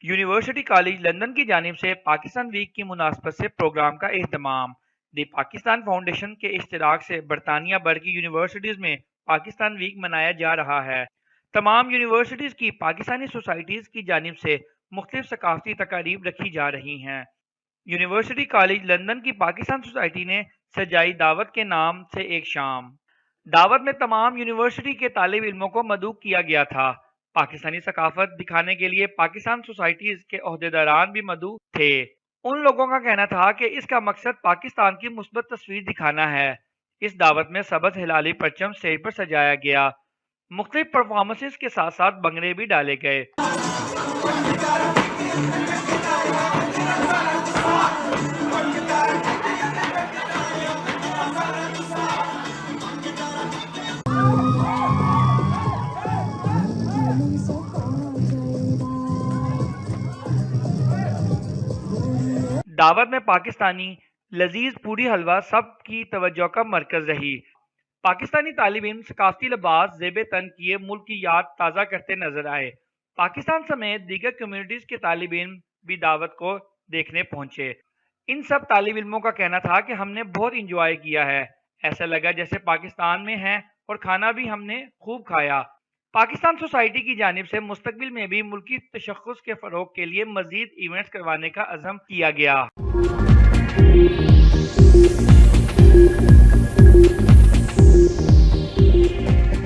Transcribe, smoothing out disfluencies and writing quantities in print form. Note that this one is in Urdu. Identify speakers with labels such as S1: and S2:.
S1: یونیورسٹی کالج لندن کی جانب سے پاکستان ویک کی مناسبت سے پروگرام کا اہتمام۔ دی پاکستان فاؤنڈیشن کے اشتراک سے برطانیہ بھر کی یونیورسٹیز میں پاکستان ویک منایا جا رہا ہے۔ تمام یونیورسٹیز کی پاکستانی سوسائٹیز کی جانب سے مختلف ثقافتی تقاریب رکھی جا رہی ہیں۔ یونیورسٹی کالج لندن کی پاکستان سوسائٹی نے سجائی دعوت کے نام سے ایک شام۔ دعوت میں تمام یونیورسٹی کے طالب علموں کو مدعو کیا گیا تھا۔ پاکستانی ثقافت دکھانے کے لیے پاکستان سوسائٹیز کے عہدیداران بھی مدعو تھے۔ ان لوگوں کا کہنا تھا کہ اس کا مقصد پاکستان کی مثبت تصویر دکھانا ہے۔ اس دعوت میں سبز ہلالی پرچم اسٹیج پر سجایا گیا۔ مختلف پرفارمنسز کے ساتھ ساتھ بھنگڑے بھی ڈالے گئے۔ دعوت میں پاکستانی لذیذ پوری حلوہ سب کی توجہ کا مرکز رہی۔ پاکستانی طالب علم ثقافتی لباس زیب تن کیے ملک کی یاد تازہ کرتے نظر آئے۔ پاکستان سمیت دیگر کمیونٹیز کے طالب علم بھی دعوت کو دیکھنے پہنچے۔ ان سب طالب علموں کا کہنا تھا کہ ہم نے بہت انجوائے کیا ہے، ایسا لگا جیسے پاکستان میں ہیں اور کھانا بھی ہم نے خوب کھایا۔ پاکستان سوسائٹی کی جانب سے مستقبل میں بھی ملکی تشخص کے فروغ کے لیے مزید ایونٹس کروانے کا عزم کیا گیا۔